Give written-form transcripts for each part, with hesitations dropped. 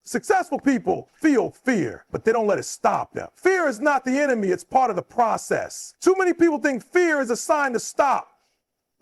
Successful people feel fear, but they don't let it stop them. Fear is not the enemy, it's part of the process. Too many people think fear is a sign to stop,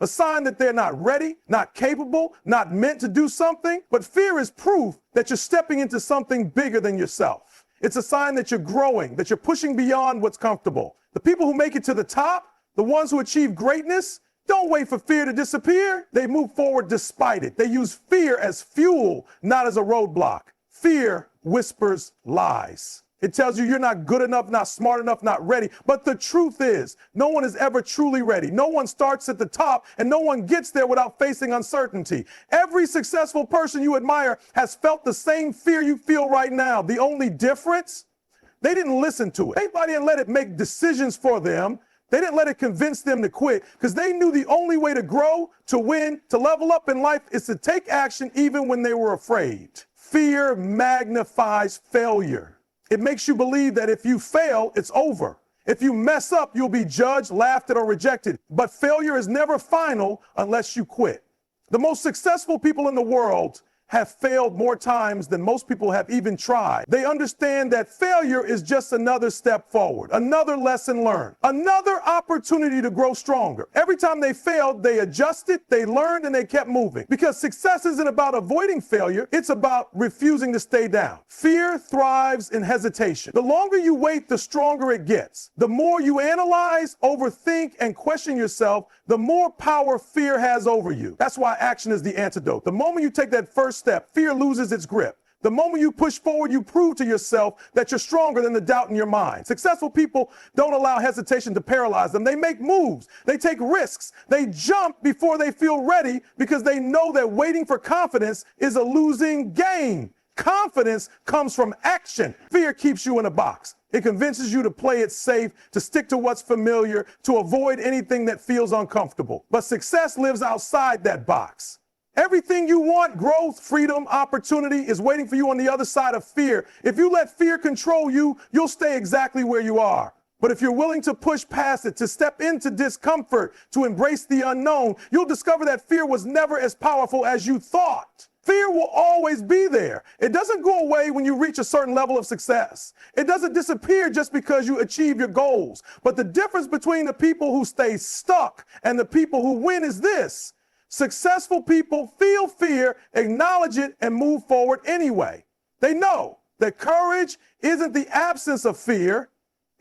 a sign that they're not ready, not capable, not meant to do something. But fear is proof that you're stepping into something bigger than yourself. It's a sign that you're growing, that you're pushing beyond what's comfortable. The people who make it to the top, the ones who achieve greatness, don't wait for fear to disappear. They move forward despite it. They use fear as fuel, not as a roadblock. Fear whispers lies. It tells you you're not good enough, not smart enough, not ready. But the truth is, no one is ever truly ready. No one starts at the top, and no one gets there without facing uncertainty. Every successful person you admire has felt the same fear you feel right now. The only difference, they didn't listen to it. They didn't let it make decisions for them. They didn't let it convince them to quit, because they knew the only way to grow, to win, to level up in life is to take action even when they were afraid. Fear magnifies failure. It makes you believe that if you fail, it's over. If you mess up, you'll be judged, laughed at, or rejected. But failure is never final unless you quit. The most successful people in the world have failed more times than most people have even tried. They understand that failure is just another step forward, another lesson learned, another opportunity to grow stronger. Every time they failed, they adjusted, they learned, and they kept moving. Because success isn't about avoiding failure, it's about refusing to stay down. Fear thrives in hesitation. The longer you wait, the stronger it gets. The more you analyze, overthink, and question yourself, the more power fear has over you. That's why action is the antidote. The moment you take that first step, fear loses its grip. The moment you push forward, you prove to yourself that you're stronger than the doubt in your mind. Successful people don't allow hesitation to paralyze them. They make moves. They take risks. They jump before they feel ready, because they know that waiting for confidence is a losing game. Confidence comes from action. Fear keeps you in a box. It convinces you to play it safe, to stick to what's familiar, to avoid anything that feels uncomfortable. But success lives outside that box. Everything you want, growth, freedom, opportunity, is waiting for you on the other side of fear. If you let fear control you, you'll stay exactly where you are. But if you're willing to push past it, to step into discomfort, to embrace the unknown, you'll discover that fear was never as powerful as you thought. Fear will always be there. It doesn't go away when you reach a certain level of success. It doesn't disappear just because you achieve your goals. But the difference between the people who stay stuck and the people who win is this: successful people feel fear, acknowledge it, and move forward anyway. They know that courage isn't the absence of fear,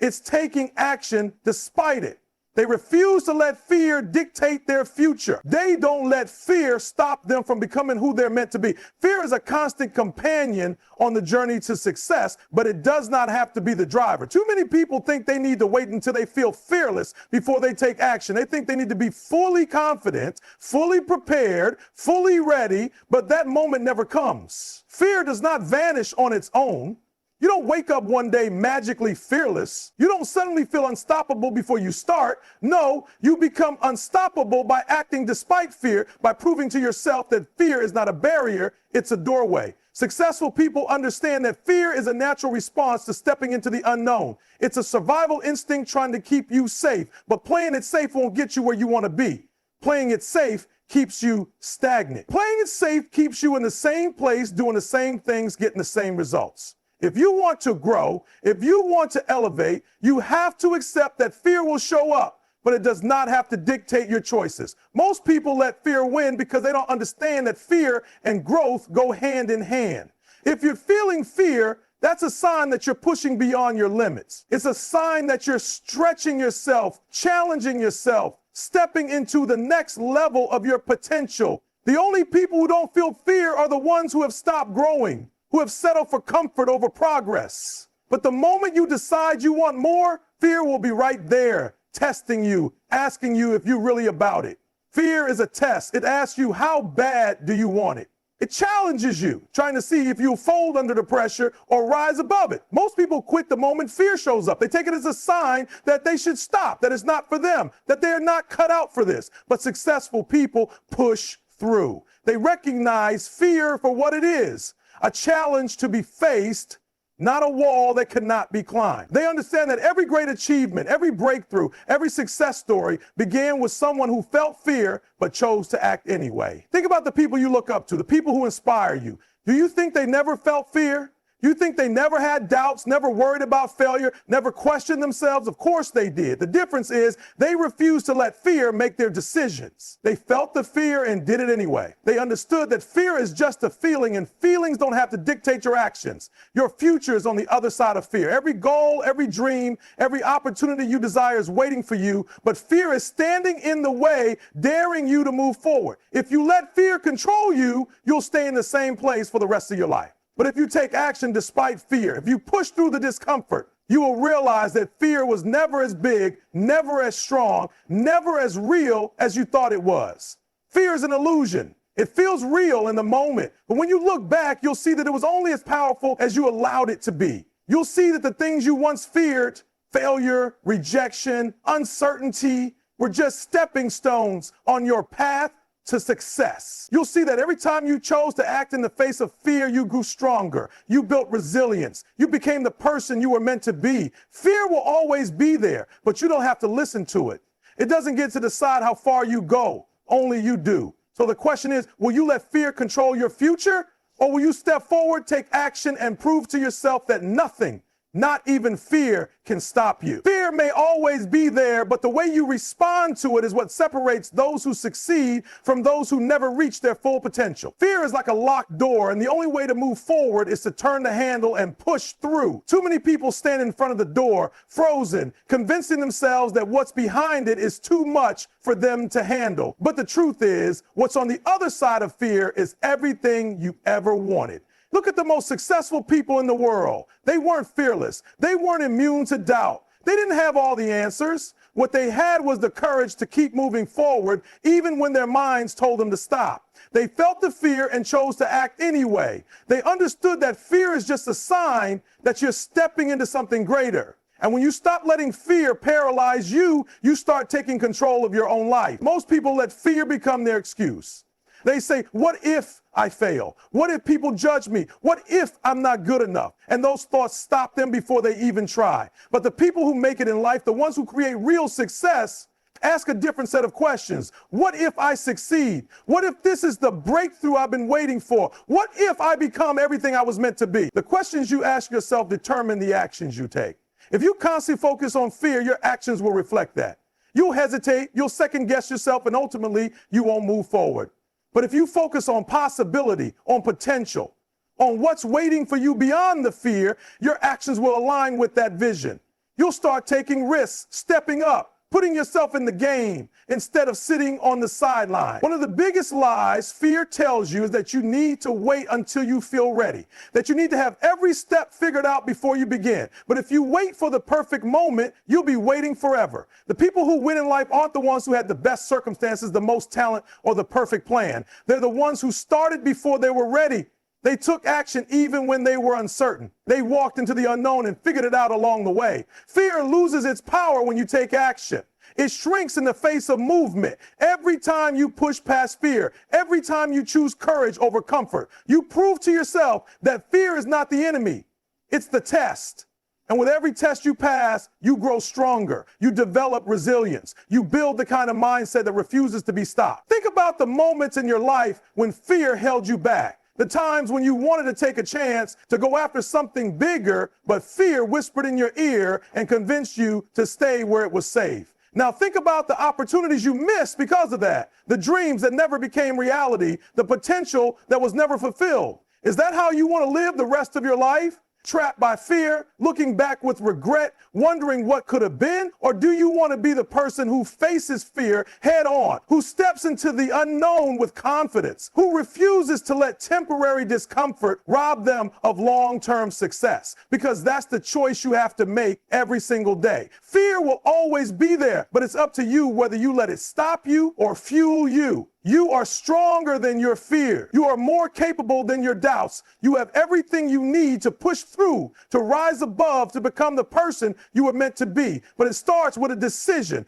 it's taking action despite it. They refuse to let fear dictate their future. They don't let fear stop them from becoming who they're meant to be. Fear is a constant companion on the journey to success, but it does not have to be the driver. Too many people think they need to wait until they feel fearless before they take action. They think they need to be fully confident, fully prepared, fully ready, but that moment never comes. Fear does not vanish on its own. You don't wake up one day magically fearless. You don't suddenly feel unstoppable before you start. No, you become unstoppable by acting despite fear, by proving to yourself that fear is not a barrier, it's a doorway. Successful people understand that fear is a natural response to stepping into the unknown. It's a survival instinct trying to keep you safe, but playing it safe won't get you where you want to be. Playing it safe keeps you stagnant. Playing it safe keeps you in the same place, doing the same things, getting the same results. If you want to grow, if you want to elevate, you have to accept that fear will show up, but it does not have to dictate your choices. Most people let fear win because they don't understand that fear and growth go hand in hand. If you're feeling fear, that's a sign that you're pushing beyond your limits. It's a sign that you're stretching yourself, challenging yourself, stepping into the next level of your potential. The only people who don't feel fear are the ones who have stopped growing, who have settled for comfort over progress. But the moment you decide you want more, fear will be right there, testing you, asking you if you're really about it. Fear is a test. It asks you, how bad do you want it? It challenges you, trying to see if you'll fold under the pressure or rise above it. Most people quit the moment fear shows up. They take it as a sign that they should stop, that it's not for them, that they are not cut out for this. But successful people push through. They recognize fear for what it is: a challenge to be faced, not a wall that cannot be climbed. They understand that every great achievement, every breakthrough, every success story began with someone who felt fear but chose to act anyway. Think about the people you look up to, the people who inspire you. Do you think they never felt fear? You think they never had doubts, never worried about failure, never questioned themselves? Of course they did. The difference is they refused to let fear make their decisions. They felt the fear and did it anyway. They understood that fear is just a feeling, and feelings don't have to dictate your actions. Your future is on the other side of fear. Every goal, every dream, every opportunity you desire is waiting for you, but fear is standing in the way, daring you to move forward. If you let fear control you, you'll stay in the same place for the rest of your life. But if you take action despite fear, if you push through the discomfort, you will realize that fear was never as big, never as strong, never as real as you thought it was. Fear is an illusion. It feels real in the moment, but when you look back, you'll see that it was only as powerful as you allowed it to be. You'll see that the things you once feared, failure, rejection, uncertainty, were just stepping stones on your path to success. You'll see that every time you chose to act in the face of fear, you grew stronger. You built resilience. You became the person you were meant to be. Fear will always be there, but you don't have to listen to it. It doesn't get to decide how far you go. Only you do. So the question is, will you let fear control your future? Or will you step forward, take action, and prove to yourself that nothing, not even fear, can stop you? Fear may always be there, but the way you respond to it is what separates those who succeed from those who never reach their full potential. Fear is like a locked door, and the only way to move forward is to turn the handle and push through. Too many people stand in front of the door, frozen, convincing themselves that what's behind it is too much for them to handle. But the truth is, what's on the other side of fear is everything you ever wanted. Look at the most successful people in the world. They weren't fearless. They weren't immune to doubt. They didn't have all the answers. What they had was the courage to keep moving forward, even when their minds told them to stop. They felt the fear and chose to act anyway. They understood that fear is just a sign that you're stepping into something greater. And when you stop letting fear paralyze you, you start taking control of your own life. Most people let fear become their excuse. They say, what if I fail? What if people judge me? What if I'm not good enough? And those thoughts stop them before they even try. But the people who make it in life, the ones who create real success, ask a different set of questions. What if I succeed? What if this is the breakthrough I've been waiting for? What if I become everything I was meant to be? The questions you ask yourself determine the actions you take. If you constantly focus on fear, your actions will reflect that. You'll hesitate, you'll second guess yourself, and ultimately you won't move forward. But if you focus on possibility, on potential, on what's waiting for you beyond the fear, your actions will align with that vision. You'll start taking risks, stepping up, putting yourself in the game instead of sitting on the sideline. One of the biggest lies fear tells you is that you need to wait until you feel ready, that you need to have every step figured out before you begin. But if you wait for the perfect moment, you'll be waiting forever. The people who win in life aren't the ones who had the best circumstances, the most talent, or the perfect plan. They're the ones who started before they were ready. They took action even when they were uncertain. They walked into the unknown and figured it out along the way. Fear loses its power when you take action. It shrinks in the face of movement. Every time you push past fear, every time you choose courage over comfort, you prove to yourself that fear is not the enemy. It's the test. And with every test you pass, you grow stronger. You develop resilience. You build the kind of mindset that refuses to be stopped. Think about the moments in your life when fear held you back. The times when you wanted to take a chance to go after something bigger, but fear whispered in your ear and convinced you to stay where it was safe. Now think about the opportunities you missed because of that, the dreams that never became reality, the potential that was never fulfilled. Is that how you want to live the rest of your life? Trapped by fear, looking back with regret, wondering what could have been? Or do you want to be the person who faces fear head on, who steps into the unknown with confidence, who refuses to let temporary discomfort rob them of long-term success? Because that's the choice you have to make every single day. Fear will always be there, but it's up to you whether you let it stop you or fuel you. You are stronger than your fear. You are more capable than your doubts. You have everything you need to push through, to rise above, to become the person you were meant to be. But it starts with a decision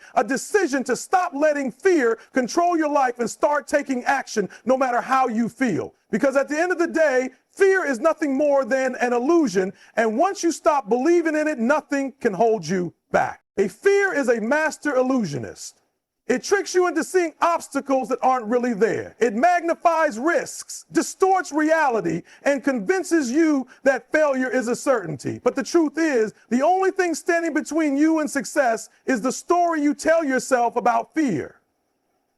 to stop letting fear control your life and start taking action no matter how you feel. Because at the end of the day, fear is nothing more than an illusion. And once you stop believing in it, nothing can hold you back. A fear is a master illusionist. It tricks you into seeing obstacles that aren't really there. It magnifies risks, distorts reality, and convinces you that failure is a certainty. But the truth is, the only thing standing between you and success is the story you tell yourself about fear.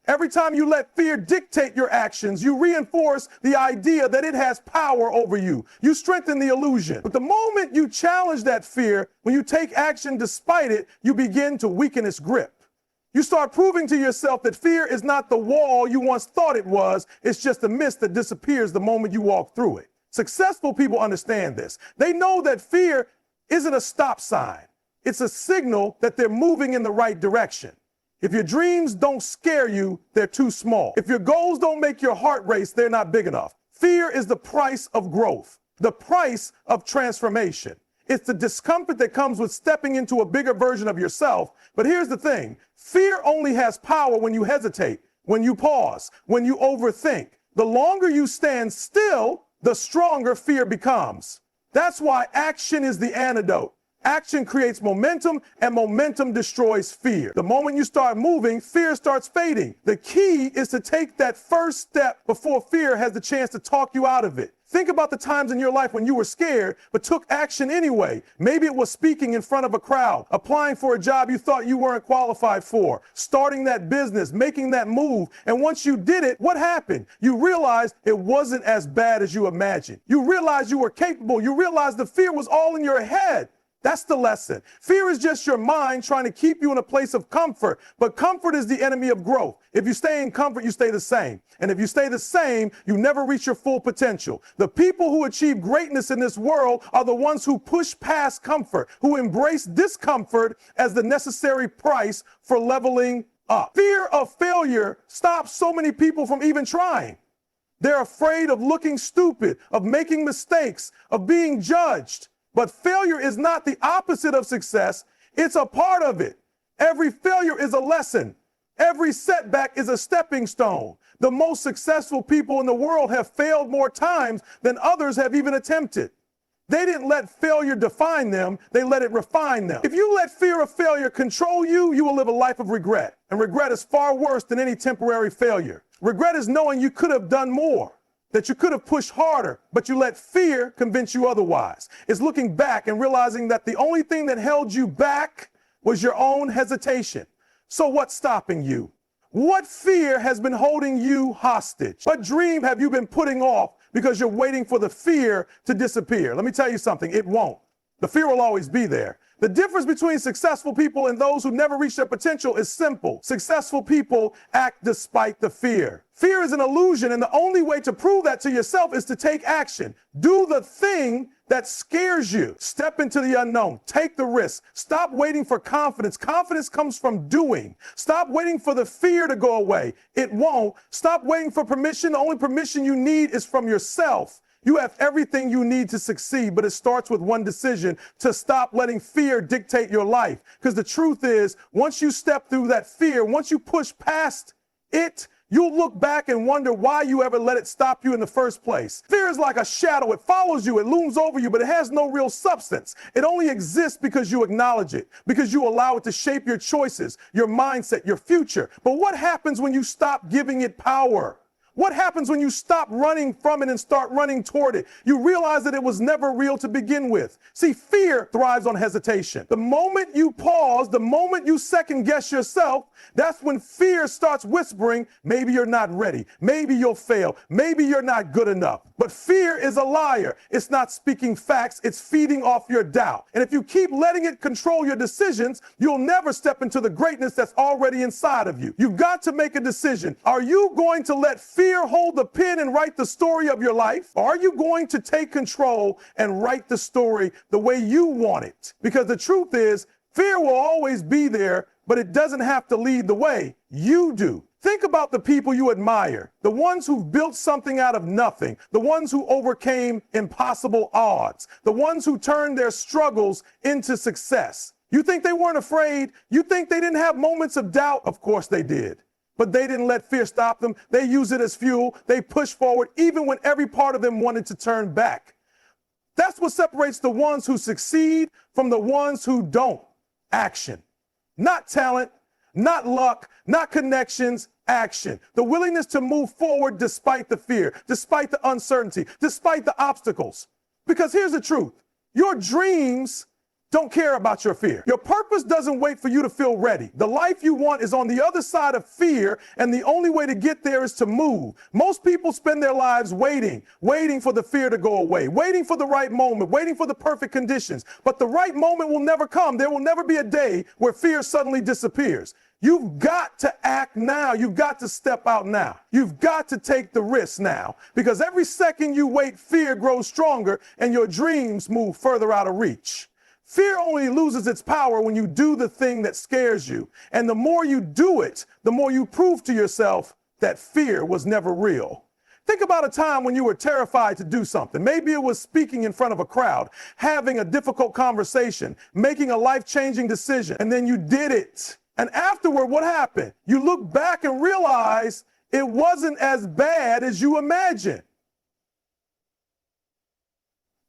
Every time you let fear dictate your actions, you reinforce the idea that it has power over you. You strengthen the illusion. But the moment you challenge that fear, when you take action despite it, you begin to weaken its grip. You start proving to yourself that fear is not the wall you once thought it was. It's just a mist that disappears the moment you walk through it. Successful people understand this. They know that fear isn't a stop sign. It's a signal that they're moving in the right direction. If your dreams don't scare you, they're too small. If your goals don't make your heart race, they're not big enough. Fear is the price of growth, the price of transformation. It's the discomfort that comes with stepping into a bigger version of yourself. But here's the thing. Fear only has power when you hesitate, when you pause, when you overthink. The longer you stand still, the stronger fear becomes. That's why action is the antidote. Action creates momentum, and momentum destroys fear. The moment you start moving, fear starts fading. The key is to take that first step before fear has the chance to talk you out of it. Think about the times in your life when you were scared, but took action anyway. Maybe it was speaking in front of a crowd, applying for a job you thought you weren't qualified for, starting that business, making that move. And once you did it, what happened? You realized it wasn't as bad as you imagined. You realized you were capable. You realized the fear was all in your head. That's the lesson. Fear is just your mind trying to keep you in a place of comfort, but comfort is the enemy of growth. If you stay in comfort, you stay the same. And if you stay the same, you never reach your full potential. The people who achieve greatness in this world are the ones who push past comfort, who embrace discomfort as the necessary price for leveling up. Fear of failure stops so many people from even trying. They're afraid of looking stupid, of making mistakes, of being judged. But failure is not the opposite of success. It's a part of it. Every failure is a lesson. Every setback is a stepping stone. The most successful people in the world have failed more times than others have even attempted. They didn't let failure define them. They let it refine them. If you let fear of failure control you, you will live a life of regret. And regret is far worse than any temporary failure. Regret is knowing you could have done more, that you could have pushed harder, but you let fear convince you otherwise. It's looking back and realizing that the only thing that held you back was your own hesitation. So what's stopping you? What fear has been holding you hostage? What dream have you been putting off because you're waiting for the fear to disappear? Let me tell you something, it won't. The fear will always be there. The difference between successful people and those who never reach their potential is simple. Successful people act despite the fear. Fear is an illusion, and the only way to prove that to yourself is to take action. Do the thing that scares you. Step into the unknown. Take the risk. Stop waiting for confidence. Confidence comes from doing. Stop waiting for the fear to go away. It won't. Stop waiting for permission. The only permission you need is from yourself. You have everything you need to succeed, but it starts with one decision: to stop letting fear dictate your life. Because the truth is, once you step through that fear, once you push past it, you'll look back and wonder why you ever let it stop you in the first place. Fear is like a shadow. It follows you, it looms over you, but it has no real substance. It only exists because you acknowledge it, because you allow it to shape your choices, your mindset, your future. But what happens when you stop giving it power? What happens when you stop running from it and start running toward it? You realize that it was never real to begin with. See, fear thrives on hesitation. The moment you pause, the moment you second guess yourself, that's when fear starts whispering, maybe you're not ready, maybe you'll fail, maybe you're not good enough. But fear is a liar. It's not speaking facts, it's feeding off your doubt. And if you keep letting it control your decisions, you'll never step into the greatness that's already inside of you. You've got to make a decision. Are you going to let fear hold the pen and write the story of your life? Or are you going to take control and write the story the way you want it? Because the truth is, fear will always be there, but it doesn't have to lead the way. You do. Think about the people you admire, the ones who've built something out of nothing, the ones who overcame impossible odds, the ones who turned their struggles into success. You think they weren't afraid? You think they didn't have moments of doubt? Of course they did. But they didn't let fear stop them. They used it as fuel. They pushed forward even when every part of them wanted to turn back. That's what separates the ones who succeed from the ones who don't. Action. Not talent, Not luck, not connections, action. The willingness to move forward despite the fear, despite the uncertainty, despite the obstacles. Because here's the truth. Your dreams don't care about your fear. Your purpose doesn't wait for you to feel ready. The life you want is on the other side of fear, and the only way to get there is to move. Most people spend their lives waiting for the fear to go away, waiting for the right moment, waiting for the perfect conditions. But the right moment will never come. There will never be a day where fear suddenly disappears. You've got to act now. You've got to step out now. You've got to take the risk now, because every second you wait, fear grows stronger and your dreams move further out of reach. Fear only loses its power when you do the thing that scares you. And the more you do it, the more you prove to yourself that fear was never real. Think about a time when you were terrified to do something. Maybe it was speaking in front of a crowd, having a difficult conversation, making a life-changing decision, and then you did it. And afterward, what happened? You look back and realize it wasn't as bad as you imagined.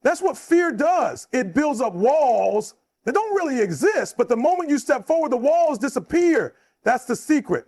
That's what fear does. It builds up walls that don't really exist, but the moment you step forward, the walls disappear. That's the secret.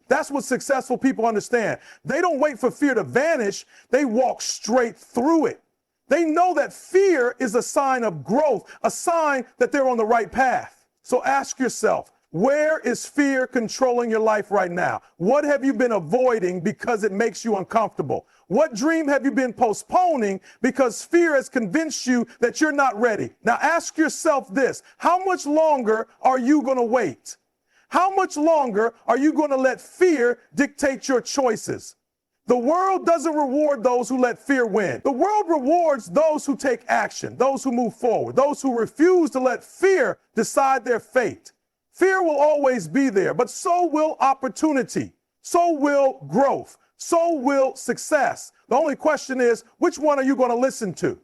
That's what successful people understand. They don't wait for fear to vanish. They walk straight through it. They know that fear is a sign of growth, a sign that they're on the right path. So ask yourself, where is fear controlling your life right now? What have you been avoiding because it makes you uncomfortable? What dream have you been postponing because fear has convinced you that you're not ready? Now ask yourself this: how much longer are you going to wait? How much longer are you going to let fear dictate your choices? The world doesn't reward those who let fear win. The world rewards those who take action, those who move forward, those who refuse to let fear decide their fate. Fear will always be there, but so will opportunity, so will growth, so will success. The only question is, which one are you going to listen to?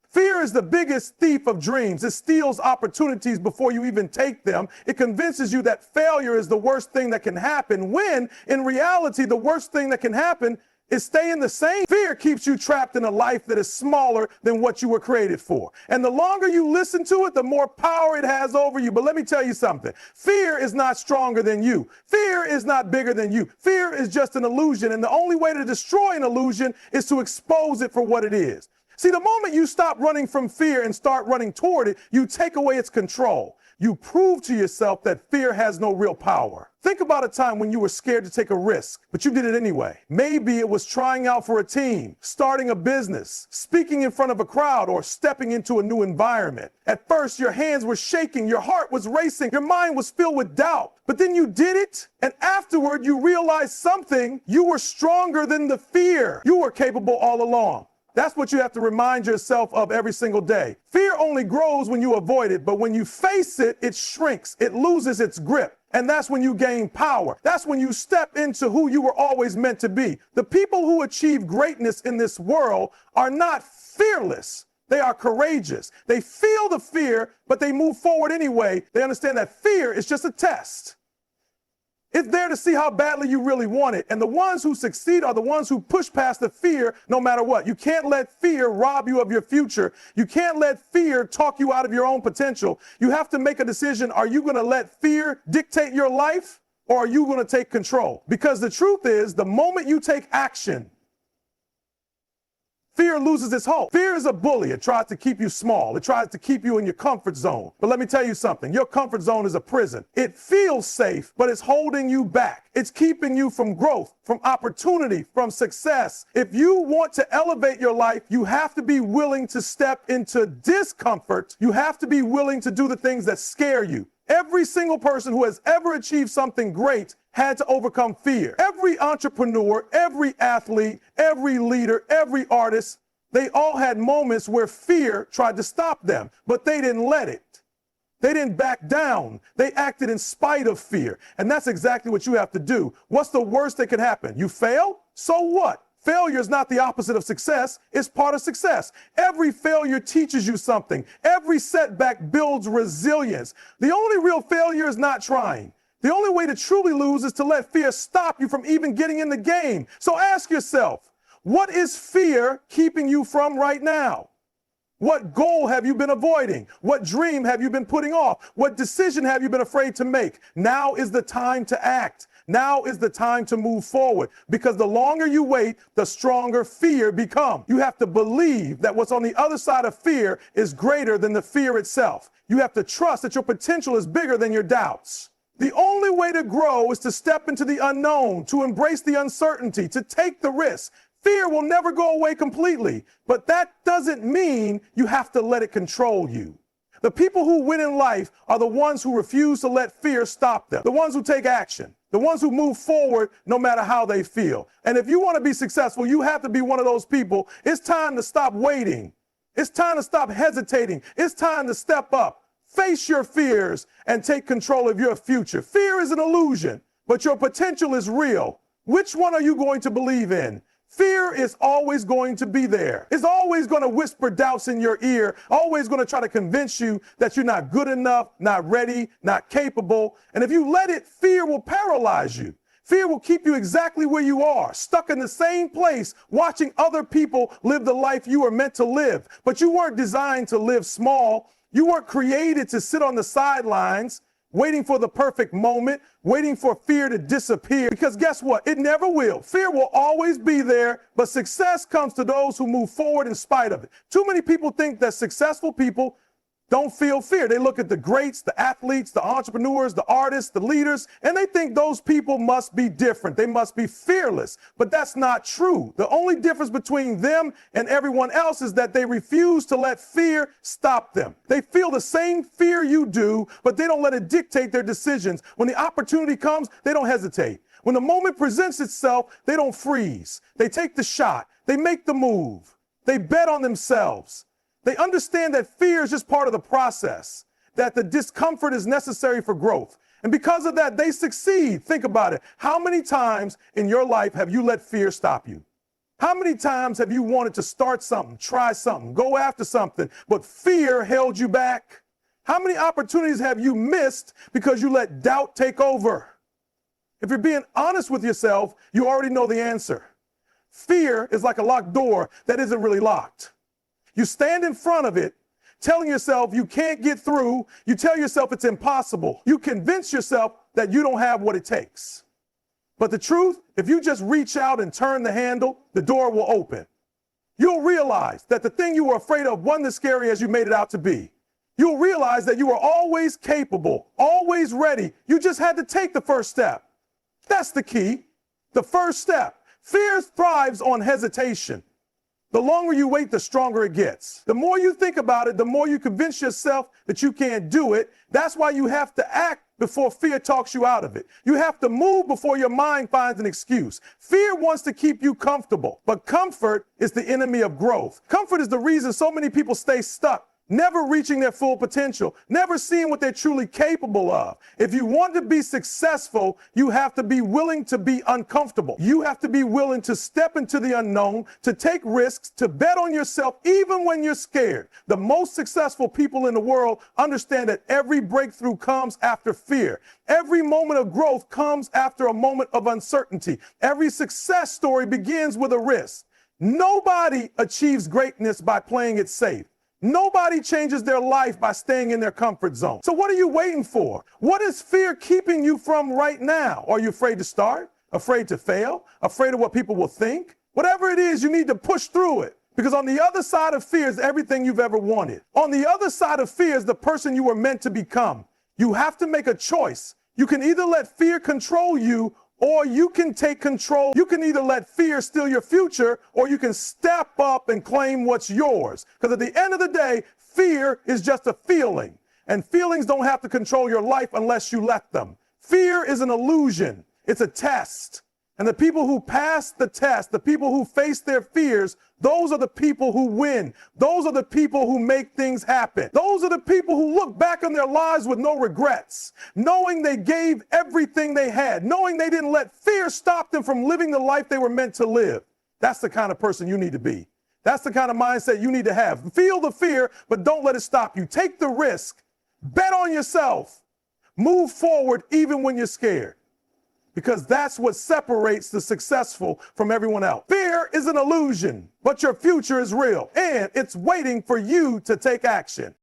Fear is the biggest thief of dreams. It steals opportunities before you even take them. It convinces you that failure is the worst thing that can happen, when in reality, the worst thing that can happen is staying the same. Fear keeps you trapped in a life that is smaller than what you were created for. And the longer you listen to it, the more power it has over you. But let me tell you something. Fear is not stronger than you. Fear is not bigger than you. Fear is just an illusion. And the only way to destroy an illusion is to expose it for what it is. See, the moment you stop running from fear and start running toward it, you take away its control. You prove to yourself that fear has no real power. Think about a time when you were scared to take a risk, but you did it anyway. Maybe it was trying out for a team, starting a business, speaking in front of a crowd, or stepping into a new environment. At first, your hands were shaking, your heart was racing, your mind was filled with doubt. But then you did it, and afterward, you realized something. You were stronger than the fear. You were capable all along. That's what you have to remind yourself of every single day. Fear only grows when you avoid it, but when you face it, it shrinks, it loses its grip. And that's when you gain power. That's when you step into who you were always meant to be. The people who achieve greatness in this world are not fearless. They are courageous. They feel the fear, but they move forward anyway. They understand that fear is just a test. It's there to see how badly you really want it. And the ones who succeed are the ones who push past the fear no matter what. You can't let fear rob you of your future. You can't let fear talk you out of your own potential. You have to make a decision. Are you going to let fear dictate your life, or are you going to take control? Because the truth is, the moment you take action, fear loses its hold. Fear is a bully. It tries to keep you small. It tries to keep you in your comfort zone. But let me tell you something. Your comfort zone is a prison. It feels safe, but it's holding you back. It's keeping you from growth, from opportunity, from success. If you want to elevate your life, you have to be willing to step into discomfort. You have to be willing to do the things that scare you. Every single person who has ever achieved something great had to overcome fear. Every entrepreneur, every athlete, every leader, every artist, they all had moments where fear tried to stop them, but they didn't let it. They didn't back down. They acted in spite of fear. And that's exactly what you have to do. What's the worst that could happen? You fail? So what? Failure is not the opposite of success. It's part of success. Every failure teaches you something. Every setback builds resilience. The only real failure is not trying. The only way to truly lose is to let fear stop you from even getting in the game. So ask yourself, what is fear keeping you from right now? What goal have you been avoiding? What dream have you been putting off? What decision have you been afraid to make? Now is the time to act. Now is the time to move forward, because the longer you wait, the stronger fear becomes. You have to believe that what's on the other side of fear is greater than the fear itself. You have to trust that your potential is bigger than your doubts. The only way to grow is to step into the unknown, to embrace the uncertainty, to take the risk. Fear will never go away completely, but that doesn't mean you have to let it control you. The people who win in life are the ones who refuse to let fear stop them, the ones who take action, the ones who move forward no matter how they feel. And if you want to be successful, you have to be one of those people. It's time to stop waiting. It's time to stop hesitating. It's time to step up, face your fears, and take control of your future. Fear is an illusion, but your potential is real. Which one are you going to believe in? Fear is always going to be there. It's always going to whisper doubts in your ear, always going to try to convince you that you're not good enough, not ready, not capable. And if you let it, fear will paralyze you. Fear will keep you exactly where you are, stuck in the same place, watching other people live the life you were meant to live. But you weren't designed to live small. You weren't created to sit on the sidelines, waiting for the perfect moment, waiting for fear to disappear. Because guess what? It never will. Fear will always be there, but success comes to those who move forward in spite of it. Too many people think that successful people don't feel fear. They look at the greats, the athletes, the entrepreneurs, the artists, the leaders, and they think those people must be different. They must be fearless. But that's not true. The only difference between them and everyone else is that they refuse to let fear stop them. They feel the same fear you do, but they don't let it dictate their decisions. When the opportunity comes, they don't hesitate. When the moment presents itself, they don't freeze. They take the shot. They make the move. They bet on themselves. They understand that fear is just part of the process, that the discomfort is necessary for growth. And because of that, they succeed. Think about it. How many times in your life have you let fear stop you? How many times have you wanted to start something, try something, go after something, but fear held you back? How many opportunities have you missed because you let doubt take over? If you're being honest with yourself, you already know the answer. Fear is like a locked door that isn't really locked. You stand in front of it, telling yourself you can't get through. You tell yourself it's impossible. You convince yourself that you don't have what it takes. But the truth, if you just reach out and turn the handle, the door will open. You'll realize that the thing you were afraid of wasn't as scary as you made it out to be. You'll realize that you were always capable, always ready. You just had to take the first step. That's the key. The first step. Fear thrives on hesitation. The longer you wait, the stronger it gets. The more you think about it, the more you convince yourself that you can't do it. That's why you have to act before fear talks you out of it. You have to move before your mind finds an excuse. Fear wants to keep you comfortable, but comfort is the enemy of growth. Comfort is the reason so many people stay stuck, never reaching their full potential, never seeing what they're truly capable of. If you want to be successful, you have to be willing to be uncomfortable. You have to be willing to step into the unknown, to take risks, to bet on yourself even when you're scared. The most successful people in the world understand that every breakthrough comes after fear. Every moment of growth comes after a moment of uncertainty. Every success story begins with a risk. Nobody achieves greatness by playing it safe. Nobody changes their life by staying in their comfort zone. So what are you waiting for? What is fear keeping you from right now? Are you afraid to start? Afraid to fail? Afraid of what people will think? Whatever it is, you need to push through it. Because on the other side of fear is everything you've ever wanted. On the other side of fear is the person you were meant to become. You have to make a choice. You can either let fear control you, or you can take control. You can either let fear steal your future, or you can step up and claim what's yours. Because at the end of the day, fear is just a feeling. And feelings don't have to control your life unless you let them. Fear is an illusion. It's a test. And the people who pass the test, the people who face their fears, those are the people who win. Those are the people who make things happen. Those are the people who look back on their lives with no regrets, knowing they gave everything they had, knowing they didn't let fear stop them from living the life they were meant to live. That's the kind of person you need to be. That's the kind of mindset you need to have. Feel the fear, but don't let it stop you. Take the risk. Bet on yourself. Move forward even when you're scared. Because that's what separates the successful from everyone else. Fear Fear is an illusion, but your future is real, and it's waiting for you to take action.